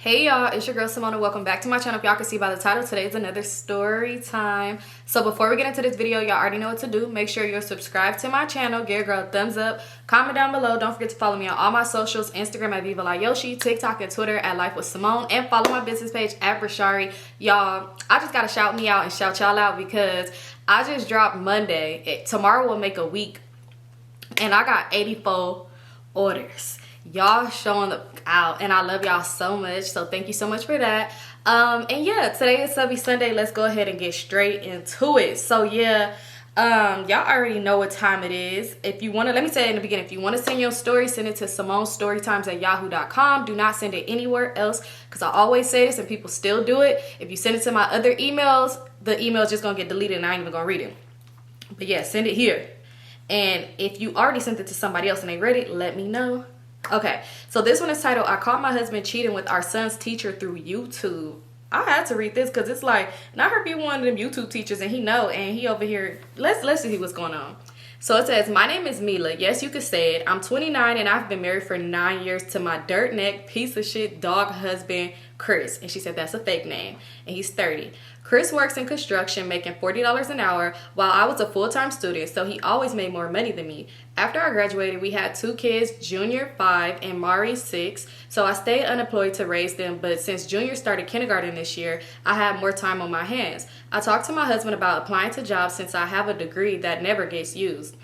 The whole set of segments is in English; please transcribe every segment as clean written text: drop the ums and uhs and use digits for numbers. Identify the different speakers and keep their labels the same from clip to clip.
Speaker 1: Hey y'all, it's your girl Symone. Welcome back to my channel. If y'all can see by the title, today is another story time. So before we get into this video, y'all already know what to do. Make sure you're subscribed to my channel, give a girl a thumbs up, comment down below. Don't forget to follow me on all my socials, Instagram at Vivalayoshii, TikTok and Twitter at LifeWithSymone, and follow my business page at Brishari. Y'all, I just gotta shout me out and shout y'all out because I just dropped Monday. Tomorrow will make a week and I got 84 orders. Y'all showing out and I love y'all so much, so thank you so much for that. And yeah, today is Subbie Sunday. Let's go ahead and get straight into it. So yeah, y'all already know what time it is. If you want to, let me say it in the beginning, if you want to send your story, send it to Symonestorytimes at yahoo.com. Do not send it anywhere else, because I always say this and people still do it. If you send it to my other emails, the email is just gonna get deleted and I ain't even gonna read it. But yeah, send it here. And if you already sent it to somebody else and they read it, let me know. Okay, so this one is titled, I Caught My Husband Cheating with Our Son's Teacher Through YouTube. I had to read this because it's like, not her be one of them YouTube teachers and he know, and he over here, let's see what's going on. So it says, my name is Mila. Yes, you could say it. I'm 29 and I've been married for 9 years to my dirt neck, piece of shit dog husband, Chris. And she said that's a fake name. And he's 30. Chris works in construction, making $40 an hour, while I was a full-time student, so he always made more money than me. After I graduated, we had 2 kids, Junior 5 and Mari 6, so I stayed unemployed to raise them, but since Junior started kindergarten this year, I had more time on my hands. I talked to my husband about applying to jobs since I have a degree that never gets used.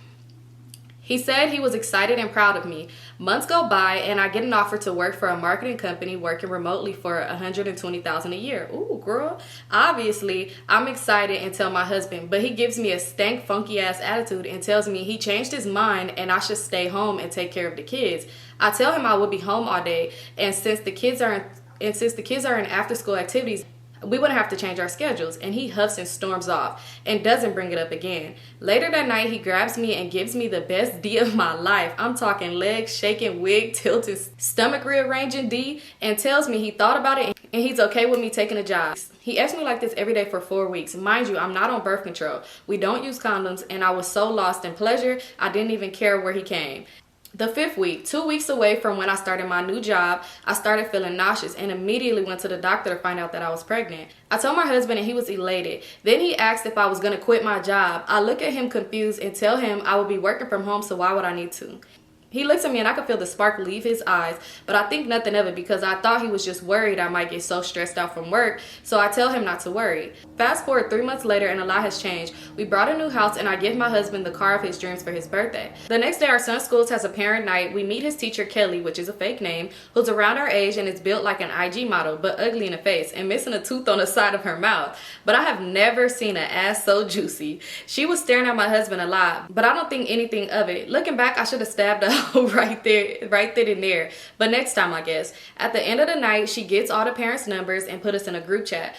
Speaker 1: He said he was excited and proud of me. Months go by and I get an offer to work for a marketing company working remotely for $120,000 a year. Ooh, girl. Obviously, I'm excited and tell my husband, but he gives me a stank, funky ass attitude and tells me he changed his mind and I should stay home and take care of the kids. I tell him I will be home all day, and since the kids are in after school activities, we wouldn't have to change our schedules, and he huffs and storms off and doesn't bring it up again. Later that night, he grabs me and gives me the best D of my life. I'm talking legs shaking, wig tilted, stomach rearranging D, and tells me he thought about it and he's okay with me taking a job. He asked me like this every day for 4 weeks. Mind you, I'm not on birth control. We don't use condoms, and I was so lost in pleasure, I didn't even care where he came. The 5th week, 2 weeks away from when I started my new job, I started feeling nauseous and immediately went to the doctor to find out that I was pregnant. I told my husband and he was elated. Then he asked if I was going to quit my job. I look at him confused and tell him I will be working from home, so why would I need to? He looks at me and I could feel the spark leave his eyes, but I think nothing of it because I thought he was just worried I might get so stressed out from work, so I tell him not to worry. Fast forward 3 months later and a lot has changed. We bought a new house and I give my husband the car of his dreams for his birthday. The next day our son's school has a parent night. We meet his teacher Kelly, which is a fake name, who's around our age and is built like an IG model, but ugly in the face and missing a tooth on the side of her mouth. But I have never seen an ass so juicy. She was staring at my husband a lot, but I don't think anything of it. Looking back, I should have stabbed her right then and there, but next time I guess. At the end of the night, she gets all the parents' numbers and put us in a group chat.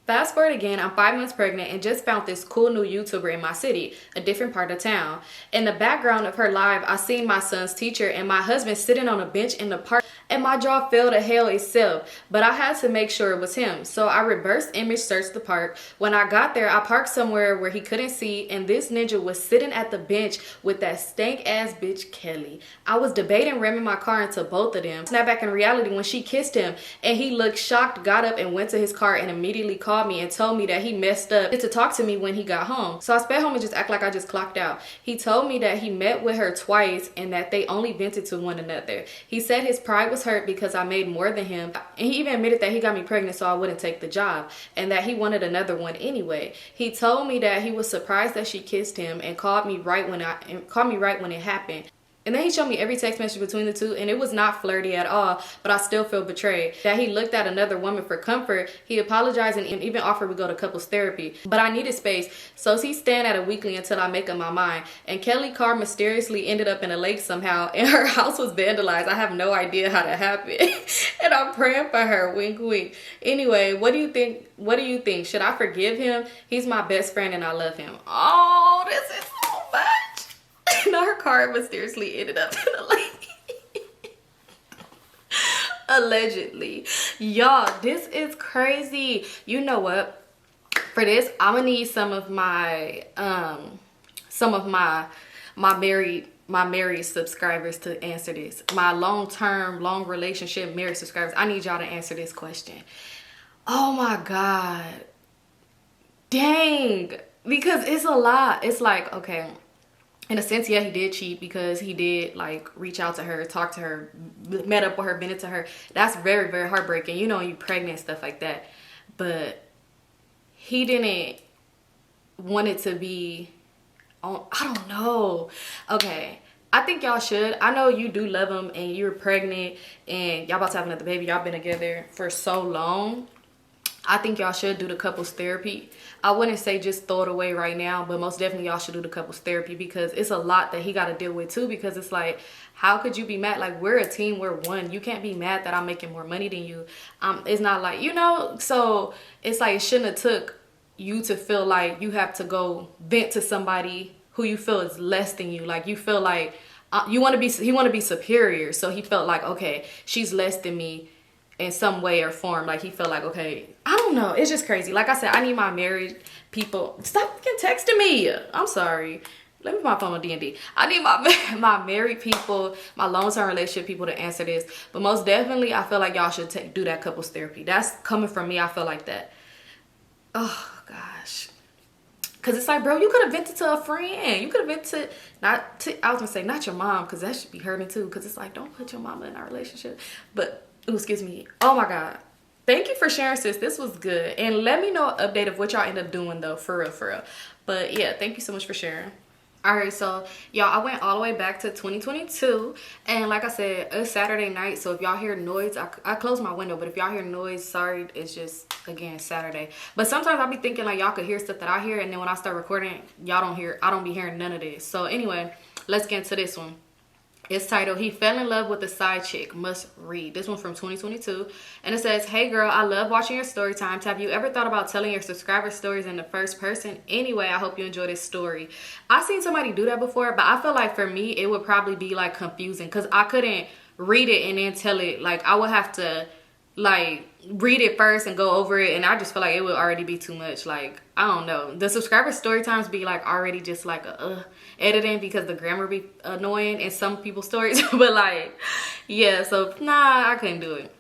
Speaker 1: Fast forward again, I'm 5 months pregnant and just found this cool new YouTuber in my city, a different part of town. In the background of her live, I seen my son's teacher and my husband sitting on a bench in the park, and my jaw fell to hell itself, but I had to make sure it was him. So I reverse image searched the park. When I got there, I parked somewhere where he couldn't see, and this ninja was sitting at the bench with that stank ass bitch Kelly. I was debating ramming my car into both of them. Snap back in reality when she kissed him, and he looked shocked, got up and went to his car and immediately called me and told me that he messed up to talk to me when he got home. So I sped home and just act like I just clocked out. He told me that he met with her twice and that they only vented to one another. He said his pride was hurt because I made more than him, and he even admitted that he got me pregnant so I wouldn't take the job and that he wanted another one anyway. He told me that he was surprised that she kissed him and called me right when it happened. And then he showed me every text message between the two, and it was not flirty at all, but I still feel betrayed. That he looked at another woman for comfort. He apologized and even offered we go to couples therapy. But I needed space, so he's staying at a weekly until I make up my mind. And Kelly's car mysteriously ended up in a lake somehow, and her house was vandalized. I have no idea how that happened. And I'm praying for her, wink wink. Anyway, what do you think? Should I forgive him? He's my best friend and I love him. Oh, this is so much. Now her car mysteriously ended up in a lake. Allegedly. Y'all, this is crazy. You know what? For this, I'm gonna need some of my married my married subscribers to answer this. My long-term, long relationship married subscribers, I need y'all to answer this question. Oh my God. Dang. Because it's a lot. It's like, okay, in a sense, yeah, he did cheat because he did like reach out to her, talk to her, met up with her, been into her. That's very, very heartbreaking. You know, you pregnant and stuff like that. But he didn't want it to be on, I don't know. Okay, I think y'all should. I know you do love him and you're pregnant and y'all about to have another baby. Y'all been together for so long. I think y'all should do the couples therapy. I wouldn't say just throw it away right now, but most definitely y'all should do the couples therapy because it's a lot that he got to deal with too. Because it's like, how could you be mad? Like, we're a team, we're one. You can't be mad that I'm making more money than you. It's not like, you know, so it's like it shouldn't have took you to feel like you have to go vent to somebody who you feel is less than you. Like, you feel like he want to be superior. So he felt like, okay, she's less than me in some way or form. Like, he felt like, okay, I don't know, it's just crazy. Like I said, I need my married people, stop fucking texting me. I'm sorry, let me put my phone on D&D. I need my married people, my long-term relationship people to answer this. But most definitely, I feel like y'all should do that couples therapy. That's coming from me. I feel like that. Oh gosh, because it's like, bro, you could have vented to a friend. You could have vented I was gonna say not your mom, because that should be hurting too. Because it's like, don't put your mama in our relationship. But ooh, excuse me. Oh my God. Thank you for sharing, sis. This was good. And let me know an update of what y'all end up doing though, for real, for real. But yeah, thank you so much for sharing. All right, so y'all, I went all the way back to 2022, and like I said, it's Saturday night, so if y'all hear noise, I closed my window, but if y'all hear noise, sorry, it's just, again, Saturday. But sometimes I'll be thinking like y'all could hear stuff that I hear, and then when I start recording, y'all don't hear, I don't be hearing none of this. So anyway, let's get into this one. It's titled, He Fell in Love with a Side Chick, Must Read. This one's from 2022. And it says, hey girl, I love watching your story times. Have you ever thought about telling your subscriber stories in the first person? Anyway, I hope you enjoy this story. I've seen somebody do that before, but I feel like for me, it would probably be like confusing because I couldn't read it and then tell it. Like, I would have to like read it first and go over it, and I just feel like it would already be too much. Like, I don't know, the subscriber story times be like already just like editing because the grammar be annoying in some people's stories. But like, yeah, so nah, I couldn't do it.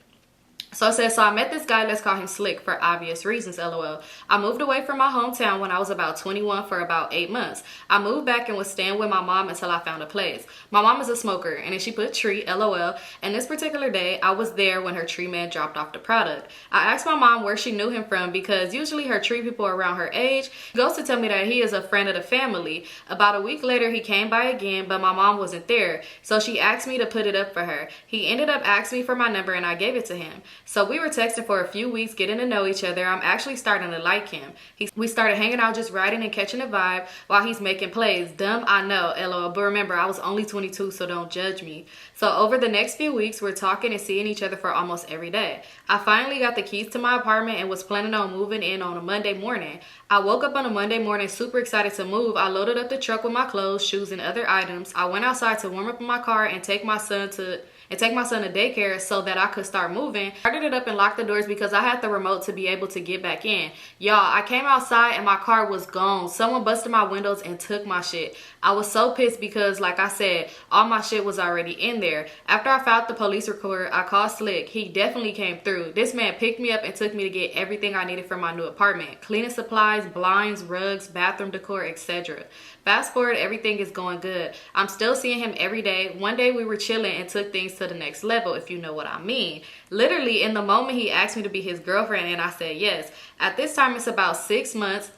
Speaker 1: So it says, so I met this guy, let's call him Slick for obvious reasons, LOL. I moved away from my hometown when I was about 21 for about 8 months. I moved back and was staying with my mom until I found a place. My mom is a smoker, and then she put tree, LOL. And this particular day, I was there when her tree man dropped off the product. I asked my mom where she knew him from because usually her tree people are around her age. He goes to tell me that he is a friend of the family. About a week later, he came by again, but my mom wasn't there. So she asked me to put it up for her. He ended up asking me for my number, and I gave it to him. So we were texting for a few weeks, getting to know each other. I'm actually starting to like him. We started hanging out, just riding and catching a vibe while he's making plays. Dumb, I know, LOL. But remember, I was only 22, so don't judge me. So over the next few weeks, we're talking and seeing each other for almost every day. I finally got the keys to my apartment and was planning on moving in on a Monday morning. I woke up on a Monday morning super excited to move. I loaded up the truck with my clothes, shoes, and other items. I went outside to warm up in my car and take my son to daycare so that I could start moving. Started it up and locked the doors because I had the remote to be able to get back in. Y'all, I came outside and my car was gone. Someone busted my windows and took my shit. I was so pissed because, like I said, all my shit was already in there. After I filed the police report, I called Slick. He definitely came through. This man picked me up and took me to get everything I needed for my new apartment. Cleaning supplies, blinds, rugs, bathroom decor, etc. Fast forward, everything is going good. I'm still seeing him every day. One day we were chilling and took things to the next level, if you know what I mean. Literally, in the moment he asked me to be his girlfriend and I said yes. At this time, it's about 6 months.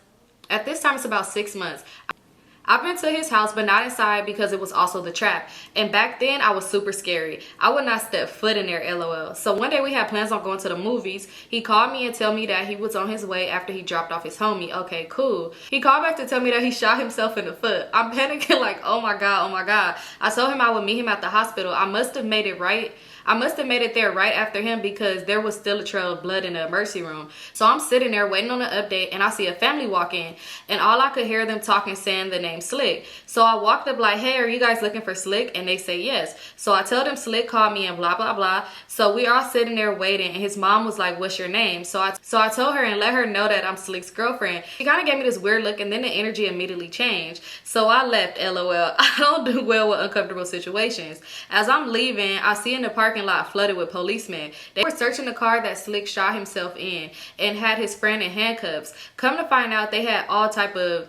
Speaker 1: I've been to his house, but not inside because it was also the trap. And back then, I was super scary. I would not step foot in there, LOL. So one day we had plans on going to the movies. He called me and told me that he was on his way after he dropped off his homie. Okay, cool. He called back to tell me that he shot himself in the foot. I'm panicking like, oh my God, oh my God. I told him I would meet him at the hospital. I must have made it right. I must have made it there right after him because there was still a trail of blood in the emergency room. So I'm sitting there waiting on an update, and I see a family walk in, and all I could hear them talking saying the name Slick. So I walked up like, hey, are you guys looking for Slick? And they say yes. So I tell them Slick called me and blah, blah, blah. So we all sitting there waiting, and his mom was like, what's your name? So I told her and let her know that I'm Slick's girlfriend. She kind of gave me this weird look, and then the energy immediately changed. So I left, LOL. I don't do well with uncomfortable situations. As I'm leaving, I see in the parking lot flooded with policemen. They were searching the car that Slick shot himself in and had his friend in handcuffs. Come to find out, they had all type of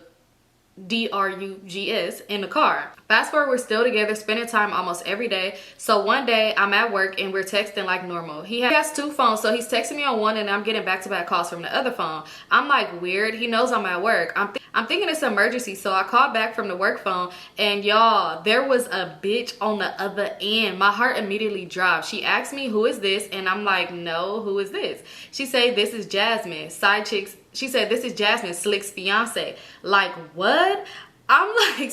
Speaker 1: drugs in the car. Fast forward, we're still together, spending time almost every day. So one day I'm at work and we're texting like normal. He has 2 phones, so he's texting me on one and I'm getting back-to-back calls from the other phone. I'm like, weird. He knows I'm at work. I'm thinking it's an emergency, so I called back from the work phone, and y'all, there was a bitch on the other end. My heart immediately dropped. She asked me, who is this? And I'm like, no, who is this? She said, this is Jasmine. Side chicks. She said, this is Jasmine, Slick's fiance. Like, what? I'm like,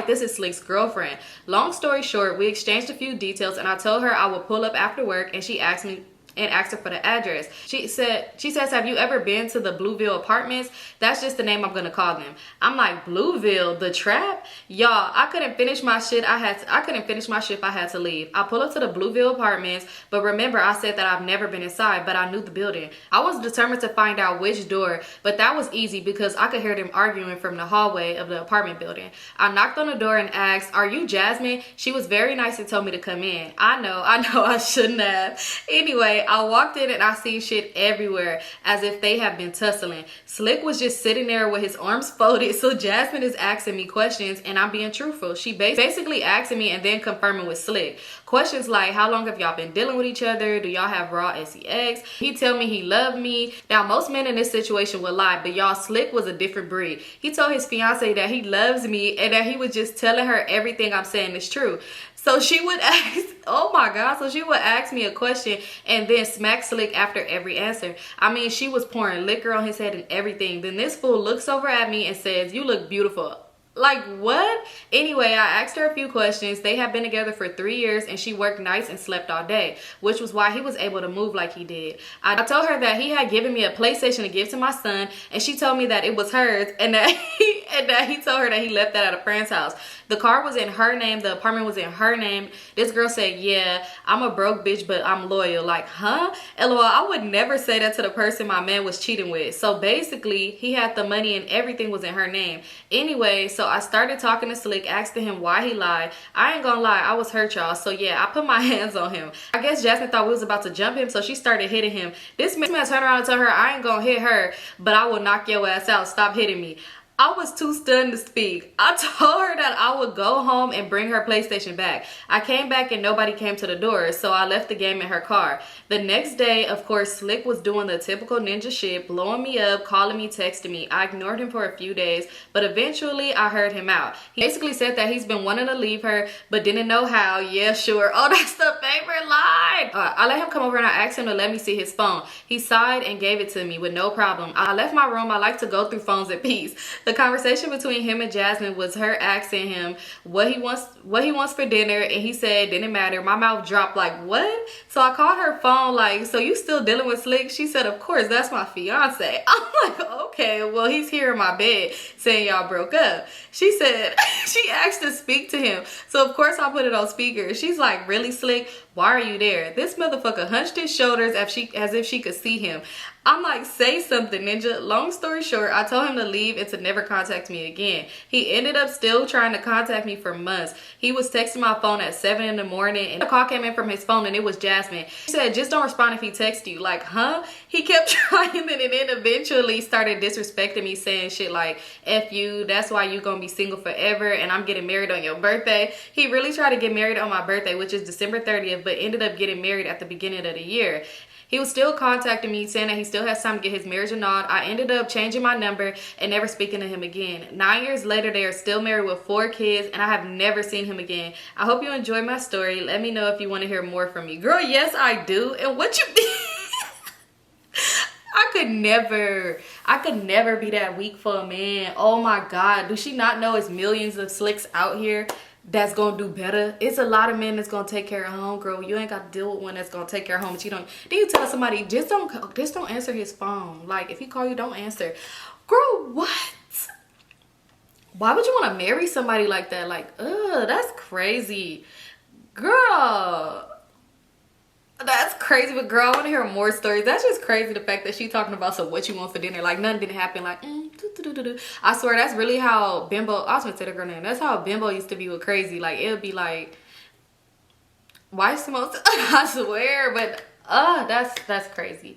Speaker 1: this is Slick's girlfriend. Long story short, we exchanged a few details, and I told her I would pull up after work, and she asked her for the address. She says, have you ever been to the Blueville apartments? That's just the name I'm gonna call them. I'm like, Blueville, the trap? Y'all, I couldn't finish my shift. I had to leave. I pull up to the Blueville apartments, but remember I said that I've never been inside, but I knew the building. I was determined to find out which door, but that was easy because I could hear them arguing from the hallway of the apartment building. I knocked on the door and asked, are you Jasmine? She was very nice and told me to come in. I know I shouldn't have. Anyway, I walked in and I see shit everywhere as if they have been tussling. Slick was just sitting there with his arms folded. So Jasmine is asking me questions and I'm being truthful. She basically asking me and then confirming with Slick. Questions like, how long have y'all been dealing with each other? Do y'all have raw sex? He tell me he loved me. Now, most men in this situation would lie, but y'all, Slick was a different breed. He told his fiance that he loves me and that he was just telling her everything I'm saying is true. So she would ask, oh my God, so she would ask me a question and then smack Slick after every answer. I mean, she was pouring liquor on his head and everything. Then this fool looks over at me and says, you look beautiful. Like, what? Anyway, I asked her a few questions. They have been together for 3 years and she worked nights and slept all day, which was why he was able to move like he did. I told her that he had given me a PlayStation to give to my son, and she told me that it was hers and that he told her that he left that at a friend's house. The car was in her name. The apartment was in her name. This girl said, yeah, I'm a broke bitch, but I'm loyal. Like, huh? LOL, I would never say that to the person my man was cheating with. So basically, he had the money and everything was in her name. Anyway, so I started talking to Slick, asking him why he lied. I ain't gonna lie, I was hurt, y'all. So yeah, I put my hands on him. I guess Jasmine thought we was about to jump him, so she started hitting him. This man turned around and told her, I ain't gonna hit her, but I will knock your ass out. Stop hitting me. I was too stunned to speak. I told her that I would go home and bring her PlayStation back. I came back and nobody came to the door, so I left the game in her car. The next day, of course, Slick was doing the typical ninja shit, blowing me up, calling me, texting me. I ignored him for a few days, but eventually I heard him out. He basically said that he's been wanting to leave her, but didn't know how. Yeah, sure. Oh, that's the favorite line. I let him come over and I asked him to let me see his phone. He sighed and gave it to me with no problem. I left my room. I like to go through phones in peace. The conversation between him and Jasmine was her asking him what he wants for dinner, and he said didn't matter. My mouth dropped like, what? So I called her phone like, so you still dealing with Slick? She said, of course, that's my fiance. I'm like, okay, well, he's here in my bed saying y'all broke up. She said she asked to speak to him, so of course I put it on speaker. She's like, really, Slick? Why are you there? This motherfucker hunched his shoulders as if she could see him. I'm like, say something, ninja. Long story short, I told him to leave and to never contact me again. He ended up still trying to contact me for months. He was texting my phone at 7 in the morning and a call came in from his phone and it was Jasmine. She said, just don't respond if he texts you. Like, huh? He kept trying and then eventually started disrespecting me, saying shit like, F you, that's why you gonna be single forever and I'm getting married on your birthday. He really tried to get married on my birthday, which is December 30th, but ended up getting married at the beginning of the year. He was still contacting me saying that he still has time to get his marriage annulled. I ended up changing my number and never speaking to him again. 9 years later, they are still married with 4 kids and I have never seen him again. I hope you enjoyed my story. Let me know if you want to hear more from me. Girl, yes, I do. And what you I could never be that weak for a man. Oh my God. Do she not know it's millions of Slicks out here? that's gonna do better. It's a lot of men that's gonna take care of home, girl. You ain't gotta deal with one that's gonna take care of home, but you don't. Then you tell somebody, just don't answer his phone. Like, if he call you, don't answer. Girl, what? Why would you want to marry somebody like that? Like, ugh, that's crazy. Girl, that's crazy. But girl, I want to hear more stories. That's just crazy, the fact that she talking about, so what you want for dinner. Like, nothing didn't happen. Like, I swear, that's really how Bimbo, I was going to say the girl name. That's how Bimbo used to be with Crazy. Like, it would be like, why is Symone? I swear. But, that's crazy.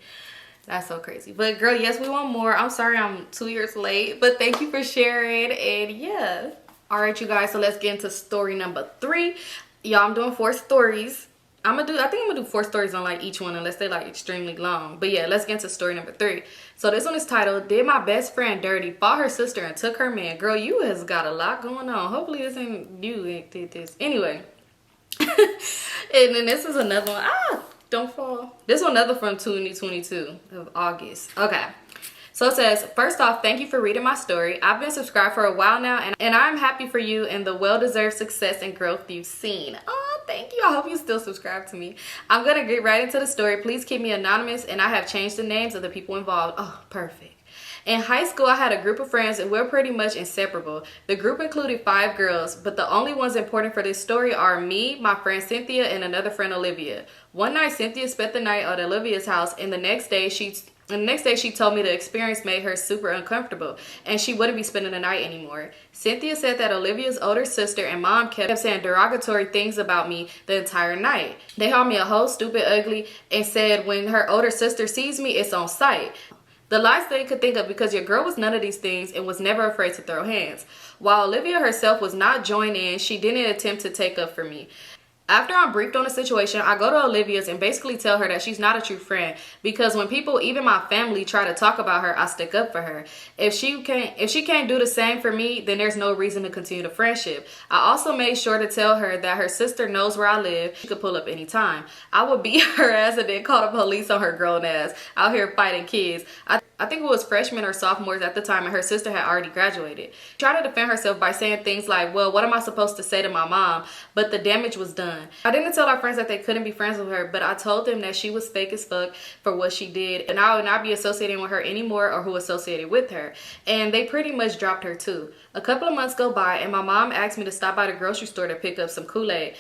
Speaker 1: That's so crazy. But girl, yes, we want more. I'm sorry I'm 2 years late, but thank you for sharing. And yeah. All right, you guys, so let's get into story number 3. Y'all, I'm doing 4 stories. I think I'm gonna do 4 stories on like each one, unless they like extremely long. But yeah, let's get into story number 3. So this one is titled, Did My Best Friend Dirty, Fought Her Sister and Took Her Man. Girl, you has got a lot going on. Hopefully this ain't you that did this. Anyway. And then this is another one. Don't fall. This one another from 2022 of August. Okay. So it says, first off, thank you for reading my story. I've been subscribed for a while now, and I'm happy for you and the well-deserved success and growth you've seen. Oh, thank you. I hope you still subscribe to me. I'm going to get right into the story. Please keep me anonymous, and I have changed the names of the people involved. Oh, perfect. In high school, I had a group of friends and we're pretty much inseparable. The group included 5 girls, but the only ones important for this story are me, my friend Cynthia, and another friend Olivia. One night, Cynthia spent the night at Olivia's house, and the next day she told me the experience made her super uncomfortable and she wouldn't be spending the night anymore. Cynthia said that Olivia's older sister and mom kept saying derogatory things about me the entire night. They called me a hoe, stupid, ugly, and said when her older sister sees me, it's on sight. The last they could think of, because your girl was none of these things and was never afraid to throw hands. While Olivia herself was not joined in, she didn't attempt to take up for me. After I'm briefed on the situation, I go to Olivia's and basically tell her that she's not a true friend, because when people, even my family, try to talk about her, I stick up for her. If she can't do the same for me, then there's no reason to continue the friendship. I also made sure to tell her that her sister knows where I live. She could pull up anytime. I would beat her ass and then call the police on her grown ass out here fighting kids. I think it was freshmen or sophomores at the time, and her sister had already graduated. She tried to defend herself by saying things like, well, what am I supposed to say to my mom? But the damage was done. I didn't tell our friends that they couldn't be friends with her, but I told them that she was fake as fuck for what she did, and I would not be associating with her anymore or who associated with her. And they pretty much dropped her too. A couple of months go by, and my mom asked me to stop by the grocery store to pick up some Kool-Aid.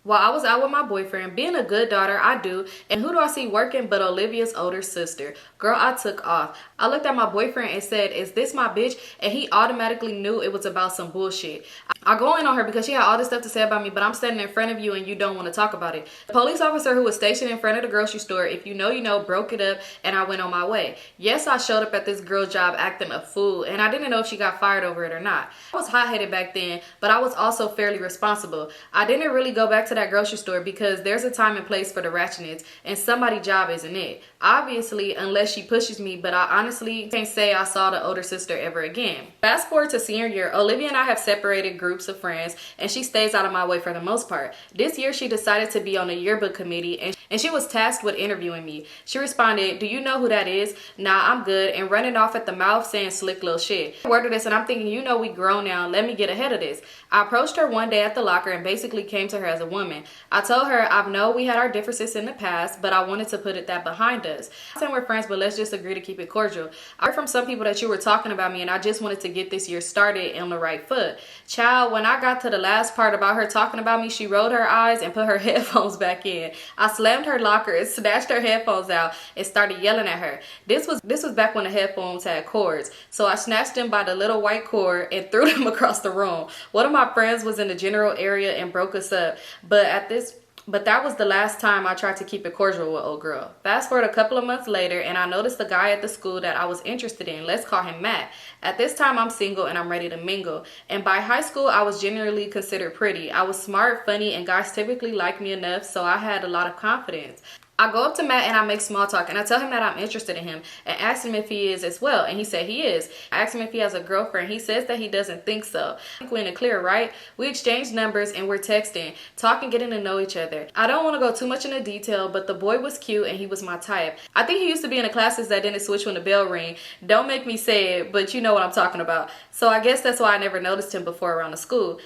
Speaker 1: While I was out with my boyfriend, being a good daughter, I do, and who do I see working but Olivia's older sister? Girl, I took off. I looked at my boyfriend and said, is this my bitch? And he automatically knew it was about some bullshit. I go in on her because she had all this stuff to say about me, but I'm standing in front of you and you don't want to talk about it. The police officer who was stationed in front of the grocery store, if you know, you know, broke it up, and I went on my way. Yes, I showed up at this girl's job acting a fool, and I didn't know if she got fired over it or not. I was hot-headed back then, but I was also fairly responsible. I didn't really go back to that grocery store because there's a time and place for the ratchetness, and somebody's job isn't it. Obviously, unless she pushes me, but I honestly can't say I saw the older sister ever again. Fast forward to senior year, Olivia and I have separated groups of friends, and she stays out of my way for the most part. This year, she decided to be on the yearbook committee, and she was tasked with interviewing me. She responded, do you know who that is? Nah, I'm good, and running off at the mouth saying slick little shit. I worded this, and I'm thinking, you know we grown now, let me get ahead of this. I approached her one day at the locker and basically came to her as a woman. I told her I know we had our differences in the past, but I wanted to put that behind us. I'm saying we're friends, but let's just agree to keep it cordial. I heard from some people that you were talking about me, and I just wanted to get this year started on the right foot. Child, when I got to the last part about her talking about me, she rolled her eyes and put her headphones back in. I slammed her locker and snatched her headphones out and started yelling at her. This was back when the headphones had cords, so I snatched them by the little white cord and threw them across the room. One of my friends was in the general area and broke us up, but that was the last time I tried to keep it cordial with old girl. Fast forward a couple of months later, and I noticed a guy at the school that I was interested in. Let's call him Matt. At this time, I'm single and I'm ready to mingle. And by high school, I was generally considered pretty. I was smart, funny, and guys typically liked me enough, so I had a lot of confidence. I go up to Matt and I make small talk, and I tell him that I'm interested in him and ask him if he is as well, and he said he is. I asked him if he has a girlfriend. He says that he doesn't think so. I think we're in the clear, right? We exchanged numbers and we're texting, talking, getting to know each other. I don't want to go too much into detail, but the boy was cute and he was my type. I think he used to be in the classes that didn't switch when the bell rang. Don't make me say it, but you know what I'm talking about. So I guess that's why I never noticed him before around the school.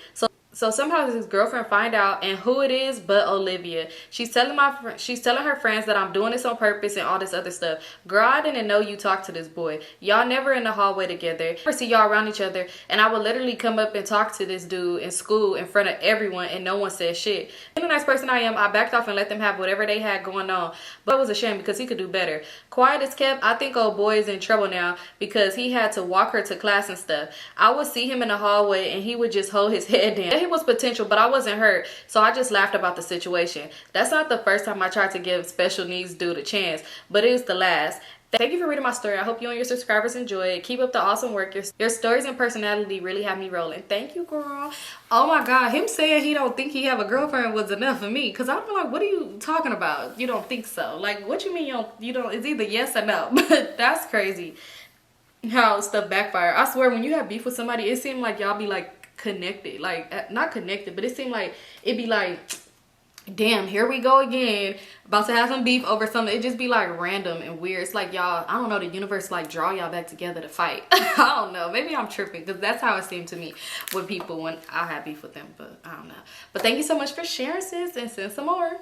Speaker 1: So somehow his girlfriend find out, and who it is but Olivia. She's telling her friends that I'm doing this on purpose and all this other stuff. Girl, I didn't know you talked to this boy. Y'all never in the hallway together. I never see y'all around each other, and I would literally come up and talk to this dude in school in front of everyone, and no one said shit. Being the nice person I am, I backed off and let them have whatever they had going on. But it was a shame because he could do better. Quiet as kept, I think old boy is in trouble now because he had to walk her to class and stuff. I would see him in the hallway and he would just hold his head down. He was potential, but I wasn't hurt, so I just laughed about the situation. That's not the first time I tried to give special needs dude a chance, but it was the last. Thank you for reading my story. I hope you and your subscribers enjoy it. Keep up the awesome work. Your stories and personality really have me rolling. Thank you, girl. Oh my God, him saying he don't think he have a girlfriend was enough for me, because I'm like, what are you talking about? You don't think so? Like, what you mean you don't? It's either yes or no. But that's crazy how stuff backfire. I swear, when you have beef with somebody, it seems like y'all be like connected, like not connected, but it seemed like it be like, damn, here we go again, about to have some beef over something. It just be like random and weird. It's like y'all, I don't know, the universe like draw y'all back together to fight. I don't know, maybe I'm tripping, because that's how it seemed to me with people when I had beef with them, but I don't know. But thank you so much for sharing, sis, and send some more.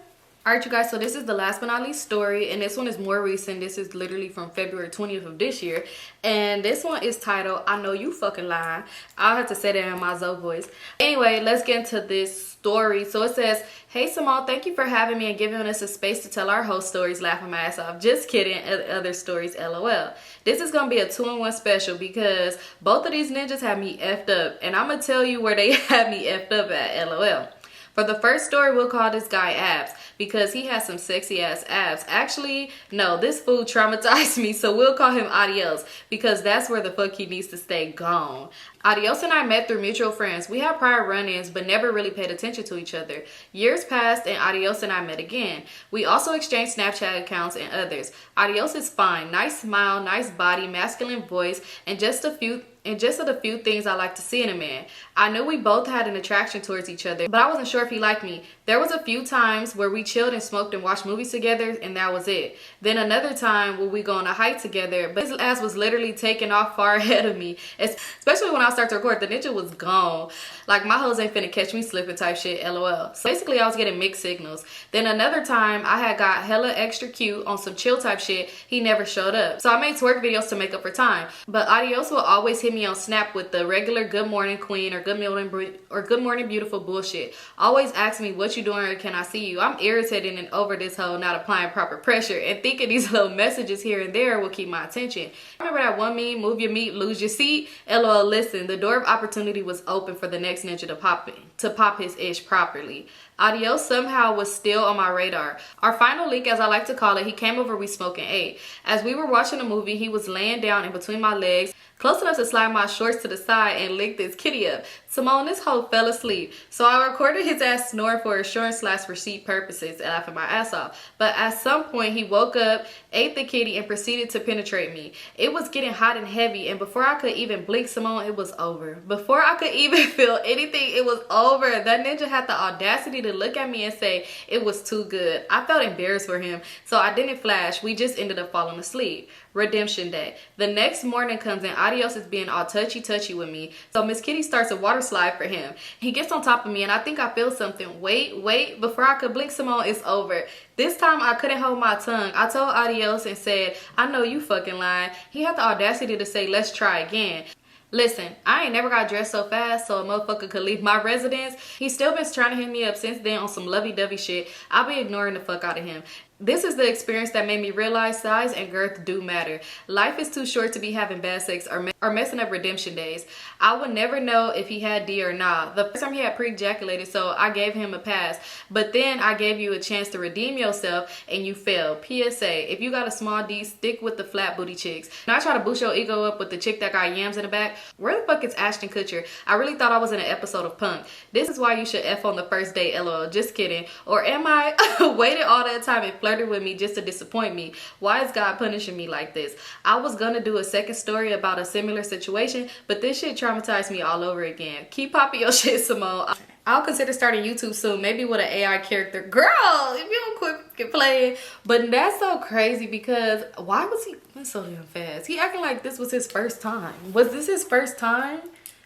Speaker 1: Alright, you guys, so this is the last but not least story, and this one is more recent. This is literally from February 20th of this year, and this one is titled, I Know You Fucking Lying. I'll have to say that in my Zoe voice. Anyway, let's get into this story. So it says, hey Symone, thank you for having me and giving us a space to tell our whole stories, laughing my ass off. Just kidding, other stories, LOL. This is gonna be a 2-in-1 special because both of these ninjas have me effed up, and I'm gonna tell you where they have me effed up at, LOL. For the first story, we'll call this guy Abs because he has some sexy ass abs. Actually, no, this fool traumatized me, so we'll call him Adios because that's where the fuck he needs to stay gone. Adios and I met through mutual friends. We had prior run-ins but never really paid attention to each other. Years passed and Adios and I met again. We also exchanged Snapchat accounts and others. Adios is fine, nice smile, nice body, masculine voice, and just of the few things I like to see in a man. I knew we both had an attraction towards each other, but I wasn't sure if he liked me. There was a few times where we chilled and smoked and watched movies together, and that was it. Then another time where we go on a hike together, but his ass was literally taking off far ahead of me. Especially when I start to record, the ninja was gone. Like, my hoes ain't finna catch me slipping type shit, LOL. So basically, I was getting mixed signals. Then another time, I had got hella extra cute on some chill type shit. He never showed up. So I made twerk videos to make up for time. But Adios will always hit me on Snap with the regular good morning queen or good morning beautiful bullshit. Always ask me what you doing or can I see you. I'm irritated and over this hoe not applying proper pressure and thinking these little messages here and there will keep my attention. Remember that one meme, move your meat, lose your seat? LOL, listen, the door of opportunity was open for the next ninja to pop his ish properly. Adios somehow was still on my radar. Our final link, as I like to call it, he came over, we smoked and ate. As we were watching a movie, he was laying down in between my legs, close enough to slide my shorts to the side and lick this kitty up. Symone, this hoe fell asleep. So I recorded his ass snoring for assurance/receipt purposes, laughing my ass off. But at some point, he woke up, ate the kitty, and proceeded to penetrate me. It was getting hot and heavy, and before I could even blink, Symone, it was over. Before I could even feel anything, it was over. That ninja had the audacity to look at me and say it was too good. I felt embarrassed for him, so I didn't flash. We just ended up falling asleep. Redemption day. The next morning comes and Adios is being all touchy with me. So Miss Kitty starts a water slide for him. He gets on top of me and I think I feel something. Wait. Before I could blink, Symone, it's over. This time I couldn't hold my tongue. I told Adios and said, I know you fucking lying. He had the audacity to say, let's try again. Listen, I ain't never got dressed so fast so a motherfucker could leave my residence. He's still been trying to hit me up since then on some lovey-dovey shit. I'll be ignoring the fuck out of him. This is the experience that made me realize size and girth do matter. Life is too short to be having bad sex or messing up redemption days. I would never know if he had D or not. The first time he had pre-ejaculated, so I gave him a pass. But then I gave you a chance to redeem yourself and you failed. PSA, if you got a small D, stick with the flat booty chicks. Now I try to boost your ego up with the chick that got yams in the back. Where the fuck is Ashton Kutcher? I really thought I was in an episode of Punk. This is why you should F on the first date, LOL. Just kidding. Or am I waited all that time and flirted with me just to disappoint me? Why is God punishing me like this? I was gonna do a second story about a similar situation, but this shit traumatized me all over again. Keep popping your shit, Symone. I'll consider starting YouTube soon, maybe with an AI character. Girl, if you don't quit playing. But that's so crazy because why was he so damn fast? He acting like this was his first time. Was this his first time?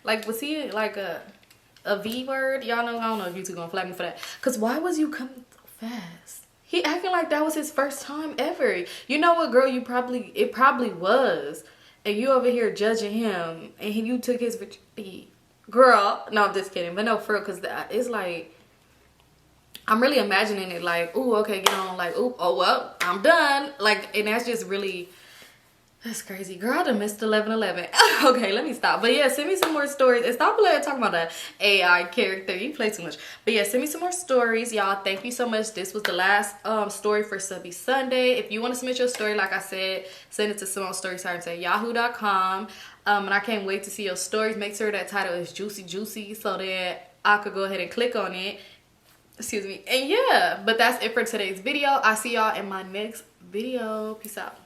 Speaker 1: Like, was he like a... a V word. Y'all know, I don't know if you two gonna flag me for that. Cause why was you coming so fast? He acting like that was his first time ever. You know what, girl? It probably was. And you over here judging him, and you took his virginity. Girl, no, I'm just kidding. But no, for real, because it's like, I'm really imagining it like, ooh, okay, get on, like, ooh, oh, well, I'm done. Like, and that's just really, that's crazy. Girl, I done missed 11:11. Okay, let me stop. But yeah, send me some more stories. And stop talking about that AI character. You play too much. But yeah, send me some more stories, y'all. Thank you so much. This was the last story for Subbie Sunday. If you want to submit your story, like I said, send it to Symonestorytimes@yahoo.com. And I can't wait to see your stories. Make sure that title is juicy so that I could go ahead and click on it. Excuse me. And yeah, but that's it for today's video. I'll see y'all in my next video. Peace out.